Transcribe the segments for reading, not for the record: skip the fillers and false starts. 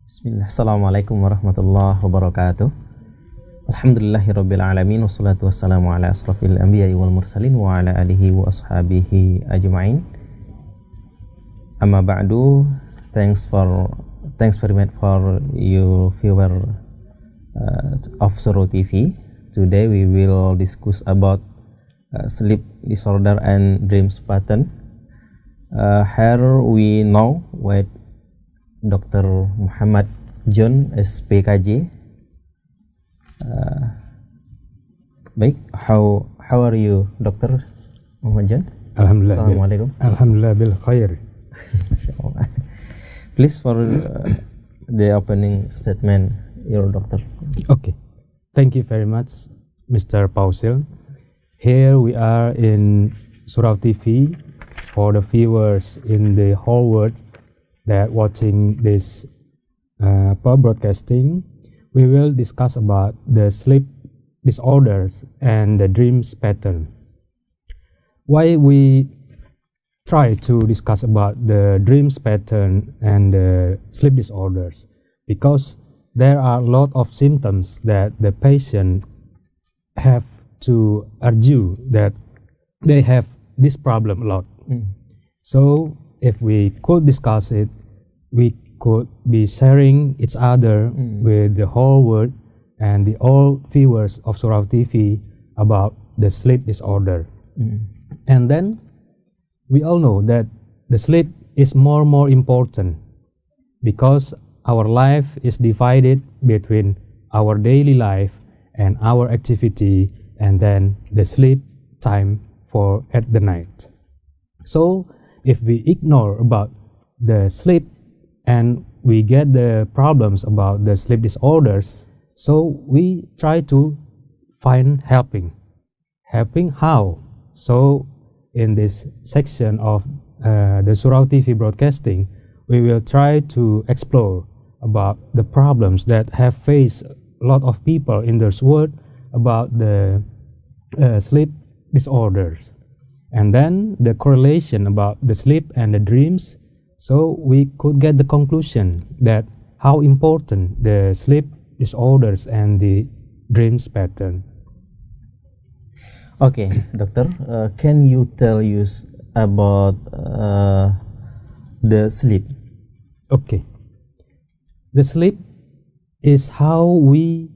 Bismillah. Assalamualaikum warahmatullahi wabarakatuh. Alhamdulillahirabbil alamin wassalatu wassalamu ala asrofil anbiya'i wal mursalin wa ala alihi wa ashabihi ajma'in. Amma ba'du. Thanks very much for you viewer of Surau TV. Today we will discuss about sleep disorder and dreams pattern. Here we know what Dr. Muhammad John SPKJ. Baik, how are you, Dr. Muhammad John? Alhamdulillah. Assalamualaikum. Alhamdulillah bil khair. Please for the opening statement, your doctor. Okay. Thank you very much, Mr. Pausil. Here we are in Surau TV for the viewers in the whole world that watching this broadcasting. We will discuss about the sleep disorders and the dreams pattern. Why we try to discuss about the dreams pattern and the sleep disorders? Because there are a lot of symptoms that the patient have to argue that they have this problem a lot. So if we could discuss it, we could be sharing each other with the whole world and the all viewers of Surau TV about the sleep disorder. And then we all know that the sleep is more important because our life is divided between our daily life and our activity and then the sleep time for at the night. So if we ignore about the sleep and we get the problems about the sleep disorders, so we try to find helping how. So in this section of the Surau TV broadcasting, we will try to explore about the problems that have faced a lot of people in this world about the sleep disorders. And then the correlation about the sleep and the dreams, so we could get the conclusion that how important the sleep disorders and the dreams pattern. Okay, doctor, can you tell us about the sleep? Okay. The sleep is how we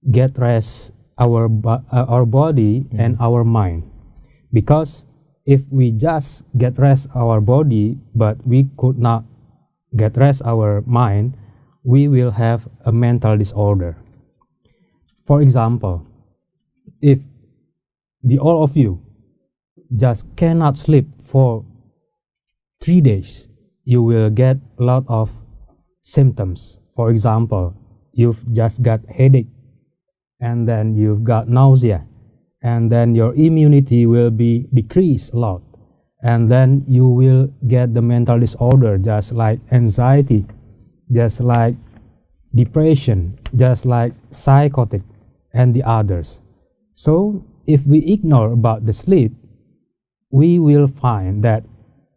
get rest our body and our mind. Because if we just get rest our body but we could not get rest our mind, we will have a mental disorder. For example, if all of you just cannot sleep for 3 days, you will get a lot of symptoms. For example, you've just got headache, and then you've got nausea, and then your immunity will be decreased a lot, and then you will get the mental disorder just like anxiety, just like depression, just like psychotic and the others. So if we ignore about the sleep, we will find that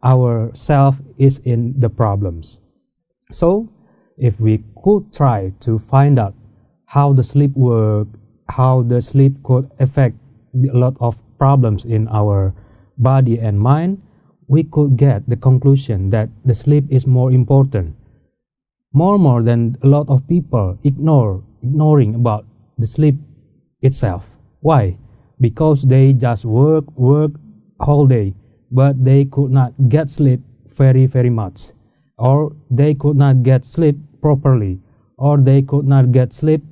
our self is in the problems. So if we could try to find out how the sleep work, how the sleep could affect a lot of problems in our body and mind, we could get the conclusion that the sleep is more important. More than a lot of people ignoring about the sleep itself. Why? Because they just work whole day, but they could not get sleep very much, or they could not get sleep properly, or they could not get sleep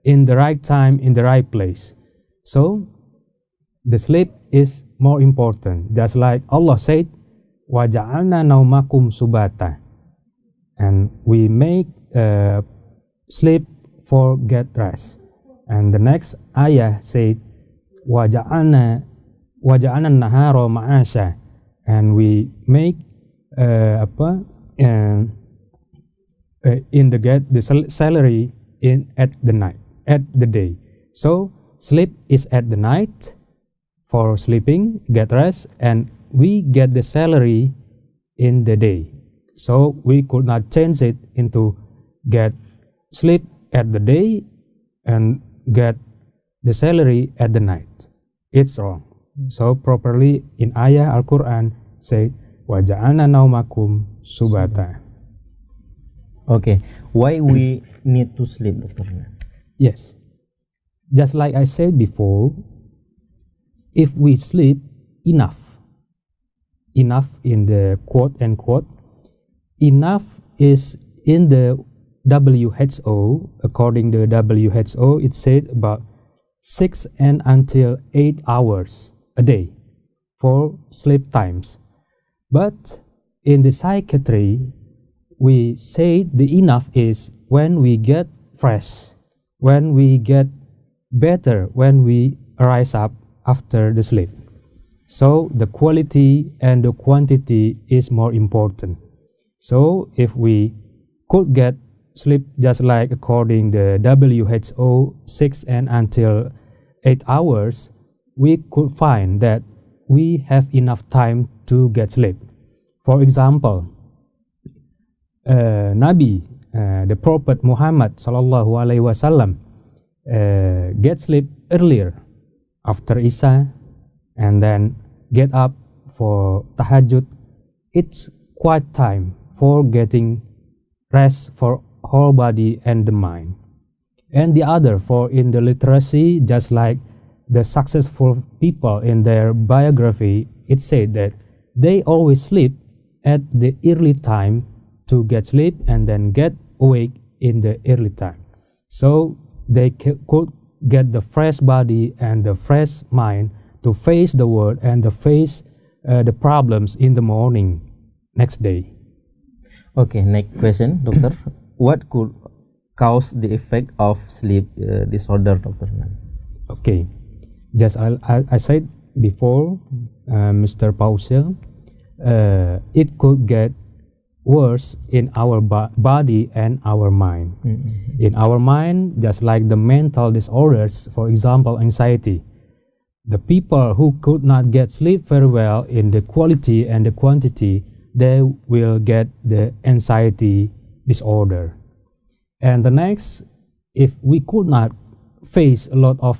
in the right time, in the right place. So the sleep is more important, just like Allah said, وَجَعَلْنَا نَوْمَكُمْ سُبَاتًا, and we make sleep for get rest. And the next ayah said, وَجَعَلْنَا النَّهَارَ مَعَاشًا, and we make in the salary in at the night, at the day. So sleep is at the night for sleeping, get rest, and we get the salary in the day. So we could not change it into get sleep at the day and get the salary at the night. It's wrong. So properly in ayah Al-Quran say waja'alna naumakum subata. Okay, why we need to sleep, Doctor? Yes, just like I said before, if we sleep enough in the quote unquote, enough is in the WHO, according to WHO, it said about 6 and until 8 hours a day for sleep times. But in the psychiatry, we say the enough is when we get fresh, when we get better, when we rise up after the sleep. So the quality and the quantity is more important. So if we could get sleep just like according the WHO 6 and until 8 hours, we could find that we have enough time to get sleep. For example, Nabi, the Prophet Muhammad sallallahu alaihi wasallam, get sleep earlier after Isha and then get up for tahajjud. It's quite time for getting rest for whole body and the mind. And the other, for in the literacy, just like the successful people in their biography, it said that they always sleep at the early time to get sleep and then get awake in the early time. So they could get the fresh body and the fresh mind to face the world and to face the problems in the morning next day. Okay, next question, Doctor. What could cause the effect of sleep disorder, Doctor? Okay, just I said before, Mr. Pausel, it could get worse in our body and our mind. In our mind, just like the mental disorders, for example, anxiety. The people who could not get sleep very well in the quality and the quantity, they will get the anxiety disorder. And the next, if we could not face a lot of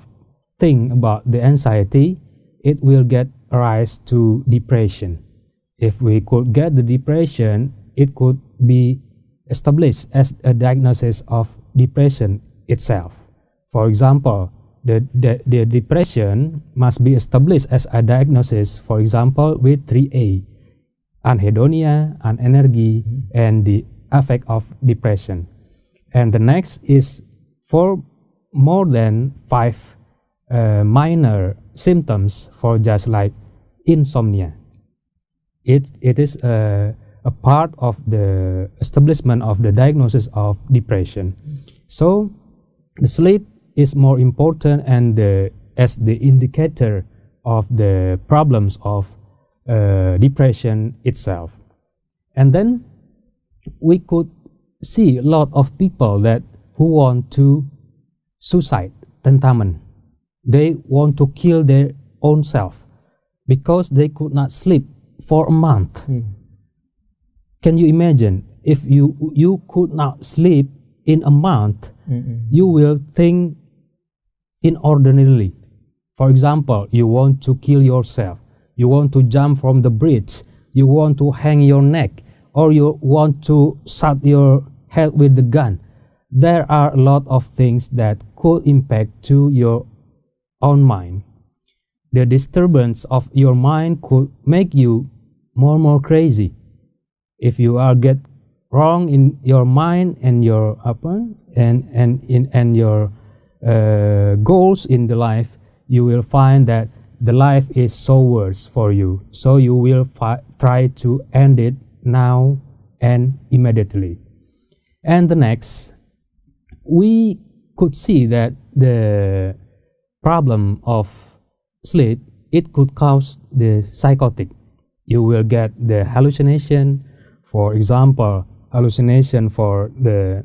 things about the anxiety, it will get rise to depression. If we could get the depression, it could be established as a diagnosis of depression itself. For example, the depression must be established as a diagnosis, for example, with 3A, anhedonia, anenergy, and the effect of depression. And the next is for more than 5 minor symptoms, for just like insomnia. It is a part of the establishment of the diagnosis of depression. So the sleep is more important and as the indicator of the problems of depression itself. And then we could see a lot of people that who want to suicide tentamen. They want to kill their own self because they could not sleep for a month. Can you imagine if you could not sleep in a month? You will think inordinately. For example, you want to kill yourself, you want to jump from the bridge, you want to hang your neck, or you want to shot your head with the gun. There are a lot of things that could impact to your own mind. The disturbance of your mind could make you more crazy. If you are get wrong in your mind and your your goals in the life, you will find that the life is so worse for you. So you will try to end it now and immediately. And the next, we could see that the problem of sleep, it could cause the psychotic. You will get the hallucination, for example, hallucination for the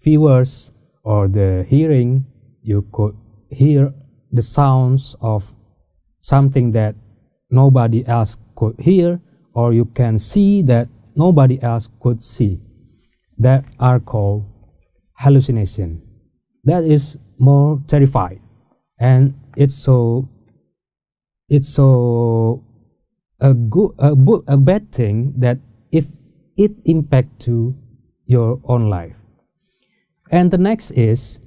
viewers or the hearing. You could hear the sounds of something that nobody else could hear, or you can see that nobody else could see, that are called hallucination. That is more terrifying, and it's so a bad thing that if it impact to your own life. And the next is,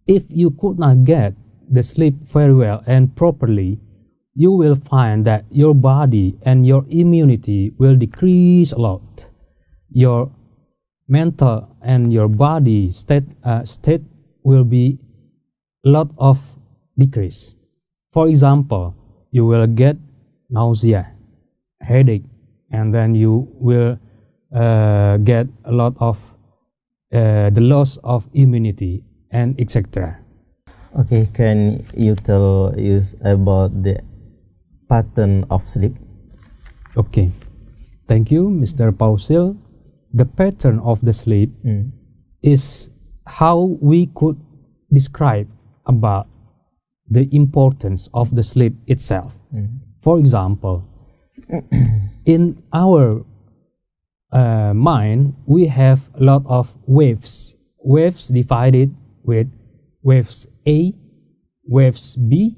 if you could not get the sleep very well and properly, you will find that your body and your immunity will decrease a lot. Your mental and your body state will be a lot of decrease. For example, you will get nausea, headache, and then you will get a lot of the loss of immunity and etc. Okay, can you tell us about the pattern of sleep? Okay, thank you, Mr. Pausil. The pattern of the sleep is how we could describe about the importance of the sleep itself. For example, in our mind, we have a lot of waves divided with waves A, waves B,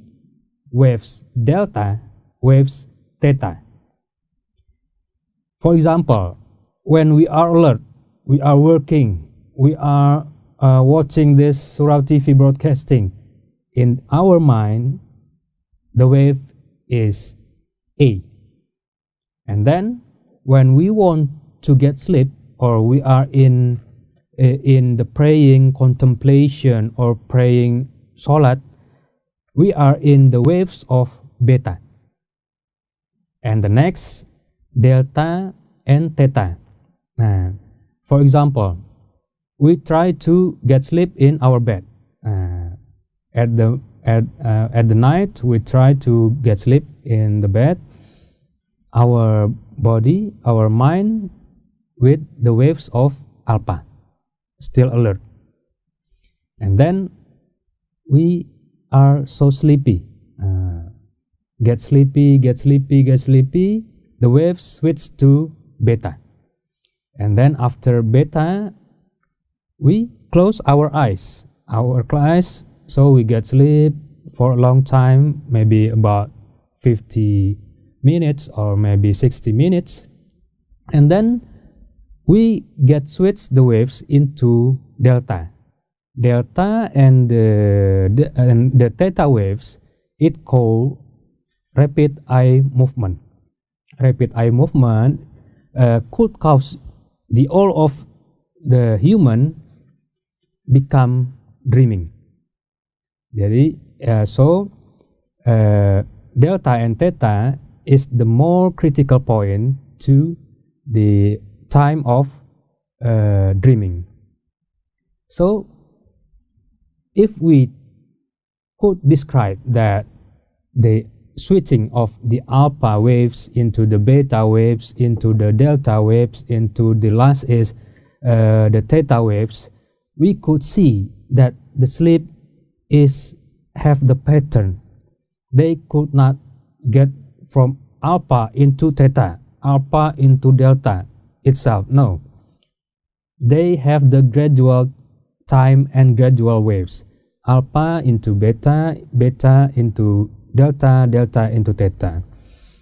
waves delta, waves theta. For example, when we are alert, we are working, we are watching this Surau TV broadcasting, in our mind, the wave is A. And then when we want to get sleep, or we are in the praying contemplation or praying salat, we are in the waves of beta. And the next, delta and theta. For example, we try to get sleep in our bed. At the night, we try to get sleep in the bed. Our body, our mind, with the waves of alpha, still alert. And then we are so sleepy. Get sleepy. The waves switch to beta. And then after beta, we close our eyes. So we get sleep for a long time, maybe about 50 minutes or maybe 60 minutes. And then we get switched the waves into delta. Delta and the theta waves, it called rapid eye movement. Rapid eye movement could cause the all of the human become dreaming. Jadi, delta and theta is the more critical point to the time of dreaming. So, if we could describe that the switching of the alpha waves into the beta waves, into the delta waves, into the last is the theta waves, we could see that the sleep have the pattern. They could not get from alpha into theta, alpha into delta itself. No. They have the gradual time and gradual waves. Alpha into beta, beta into delta, delta into theta.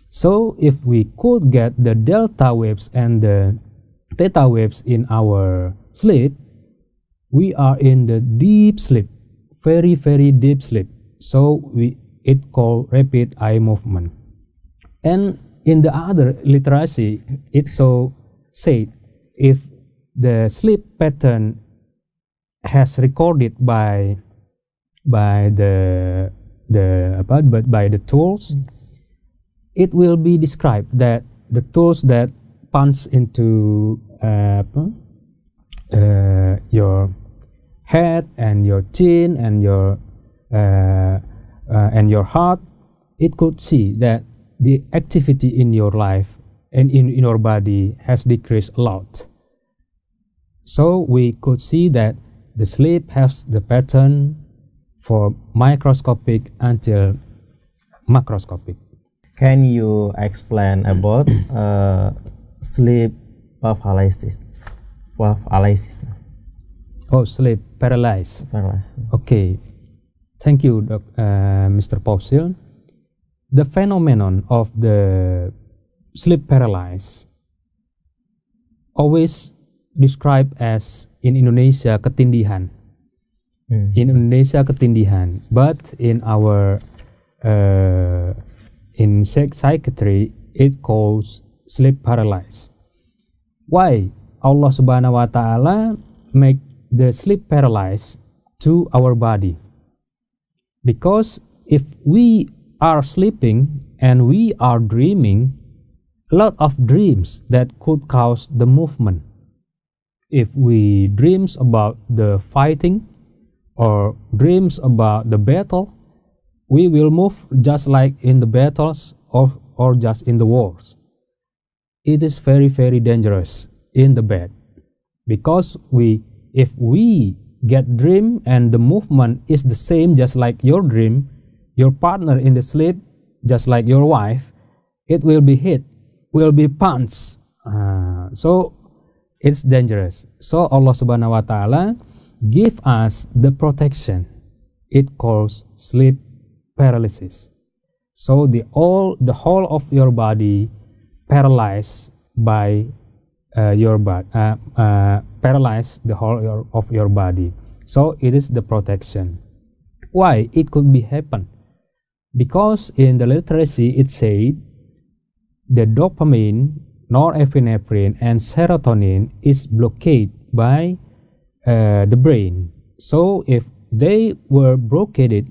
So if we could get the delta waves and the theta waves in our sleep, we are in the deep sleep, very, very deep sleep. So it called rapid eye movement. And in the other literacy, it so said, if the sleep pattern has recorded by the tools, it will be described that the tools that punch into your head and your chin and your heart, it could see that the activity in your life and in your body has decreased a lot. So we could see that the sleep has the pattern for microscopic until macroscopic. Can you explain about sleep paralysis. Paralysis. Oh, sleep paralysis. Paralysis. Okay, thank you, Mr. Pausil. The phenomenon of the sleep paralysis always described as in Indonesia ketindihan. In Indonesia ketindihan, but in our in psychiatry it calls sleep paralysis. Why Allah Subhanahu wa Ta'ala make the sleep paralysis to our body? Because if we are sleeping and we are dreaming, a lot of dreams that could cause the movement. If we dreams about the fighting or dreams about the battle, we will move just like in the battles or just in the wars. It is very, very dangerous in the bed, because if we get dream and the movement is the same just like your dream, your partner in the sleep just like your wife, it will be hit, will be punched. So it's dangerous. So Allah Subhanahu wa Ta'ala give us the protection. It calls sleep paralysis. So the whole of your body paralyzed by paralyze the whole of your body. So it is the protection. Why it could be happen? Because in the literacy it said the dopamine, norepinephrine, and serotonin is blockaded by the brain. So if they were blockaded,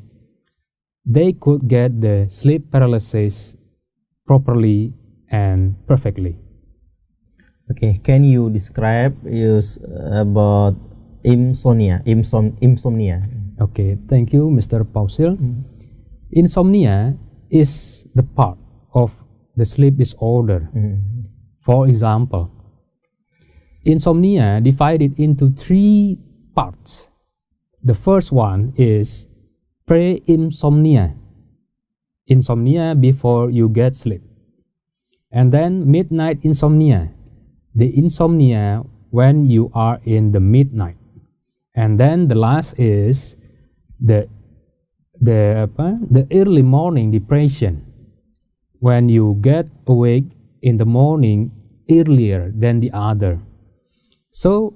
they could get the sleep paralysis properly and perfectly. Okay, can you describe about insomnia? Okay, thank you, Mr. Pausil. Insomnia is the part of the sleep disorder. For example, insomnia divided into 3 parts. The first one is pre-insomnia, insomnia before you get sleep. And then midnight insomnia, the insomnia when you are in the midnight. And then the last is the early morning depression, when you get awake in the morning earlier than the other. So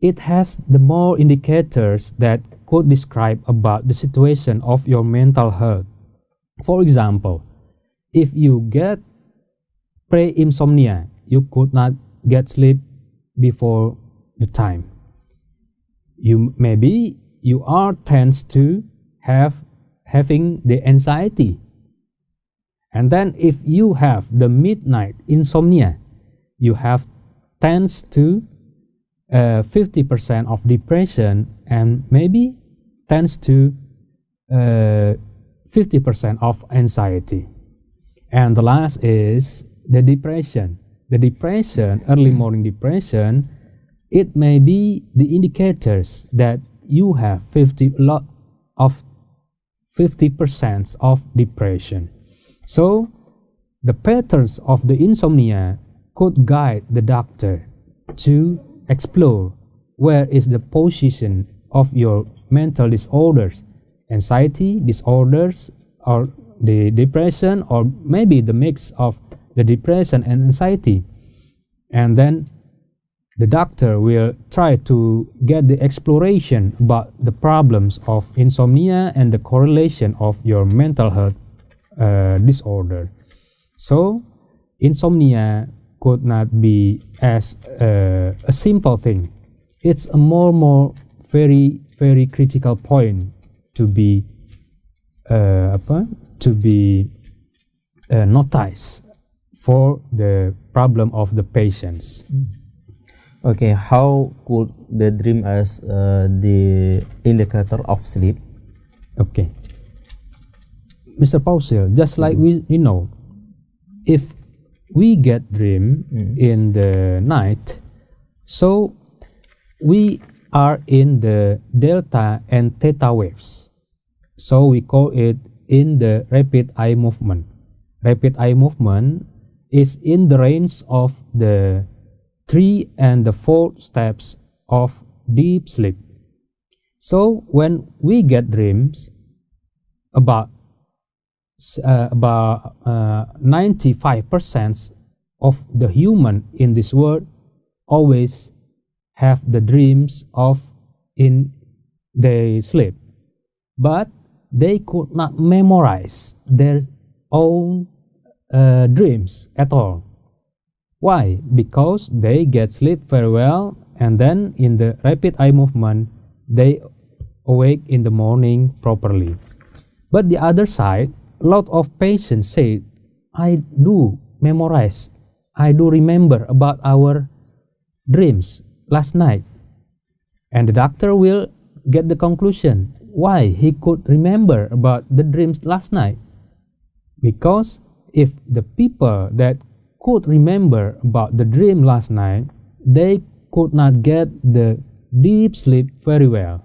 it has the more indicators that could describe about the situation of your mental health. For example, if you get pre-insomnia, you could not get sleep before the time. Maybe you are tends to having the anxiety. And then if you have the midnight insomnia, you have tends to 50% of depression, and maybe tends to 50% of anxiety. And the last is the depression. The depression, early morning depression, it may be the indicators that you have 50% of depression. So the patterns of the insomnia could guide the doctor to explore where is the position of your mental disorders, anxiety disorders, or the depression, or maybe the mix of the depression and anxiety. And then the doctor will try to get the exploration about the problems of insomnia and the correlation of your mental health disorder. So insomnia could not be as a simple thing. It's a more very, very critical point to be noticed for the problem of the patients. Okay, how could the dream as the indicator of sleep? Okay, Mr. Pausil, just like we know, if we get dream in the night, so we are in the delta and theta waves. So we call it in the rapid eye movement. Rapid eye movement is in the range of the 3 and the 4 steps of deep sleep. So when we get dreams, about 95% of the human in this world always have the dreams of in their sleep, but they could not memorize their own dreams at all. Why? Because they get sleep very well, and then in the rapid eye movement they awake in the morning properly. But the other side, a lot of patients say, I do memorize, I do remember about our dreams last night. And the doctor will get the conclusion why he could remember about the dreams last night. Because if the people that could remember about the dream last night, they could not get the deep sleep very well.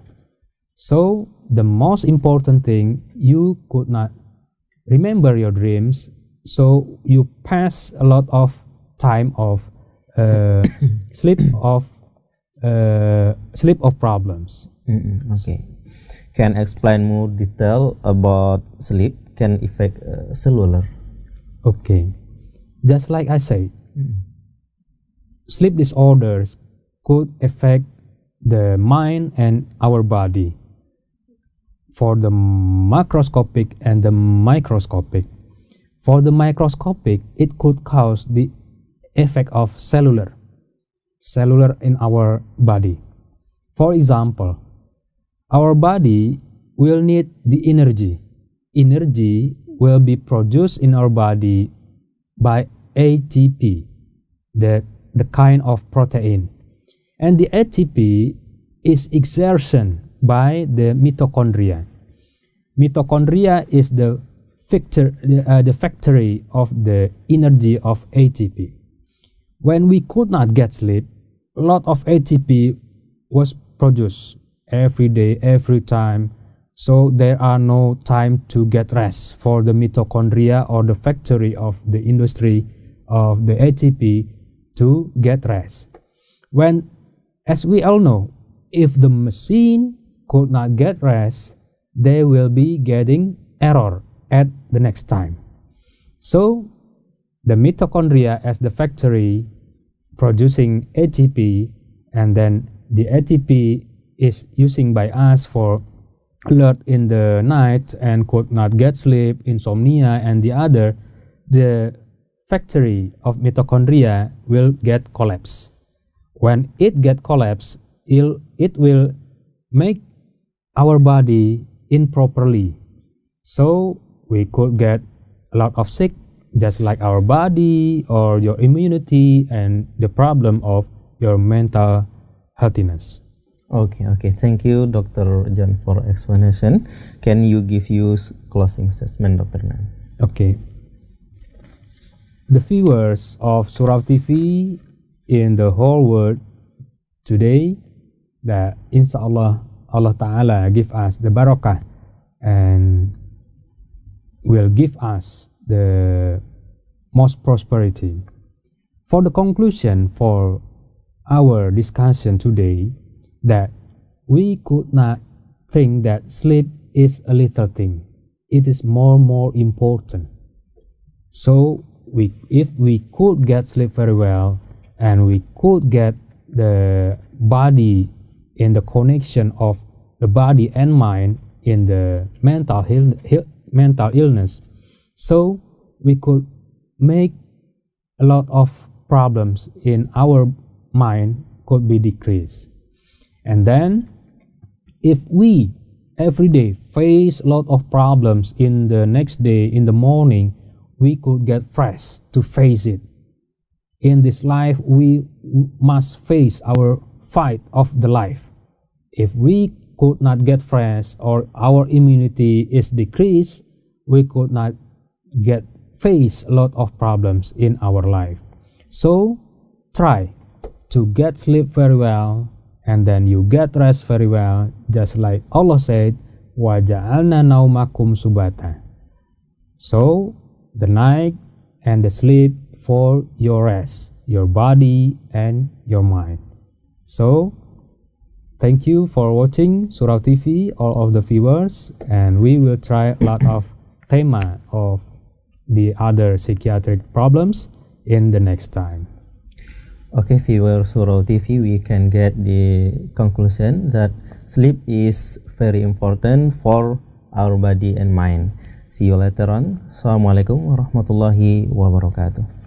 So the most important thing, you could not remember your dreams, so you pass a lot of time of sleep of problems. Okay. Can explain more detail about sleep can affect cellular. Okay. Just like I said, sleep disorders could affect the mind and our body for the macroscopic and the microscopic. For the microscopic, it could cause the effect of cellular in our body. For example, our body will need the energy. Energy will be produced in our body by ATP, the kind of protein. And the ATP is exertion by the mitochondria. Mitochondria is the factory of the energy of ATP. When we could not get sleep, a lot of ATP was produced every day, every time. So there are no time to get rest for the mitochondria or the factory of the industry of the ATP to get rest. When, as we all know, if the machine could not get rest, they will be getting error at the next time. So the mitochondria as the factory producing ATP, and then the ATP is using by us for alert in the night and could not get sleep, insomnia, and the factory of mitochondria will get collapsed. When it get collapsed, it will make our body improperly. So we could get a lot of sick, just like our body or your immunity and the problem of your mental healthiness. Okay. Thank you, Dr. John, for explanation. Can you give closing statement, Dr. Nan? Okay. The viewers of Surau TV in the whole world today, that Insya Allah, Allah Ta'ala give us the barakah and will give us the most prosperity. For the conclusion for our discussion today, that we could not think that sleep is a little thing. It is more important. So if we could get sleep very well, and we could get the body in the connection of the body and mind in the mental illness, so we could make a lot of problems in our mind could be decreased. And then if we every day face a lot of problems, in the next day in the morning we could get fresh to face it. In this life we must face our fight of the life. If we could not get fresh or our immunity is decreased, we could not face a lot of problems in our life. So try to get sleep very well, and then you get rest very well, just like Allah said, wa ja'alna naumakum subata. So the night and the sleep for your rest. your body, and your mind. So, thank you for watching Surau TV, all of the viewers, and we will try a lot of thema of the other psychiatric problems in the next time. Okay, viewers Surau TV, we can get the conclusion that sleep is very important for our body and mind. See you later on. Assalamualaikum warahmatullahi wabarakatuh.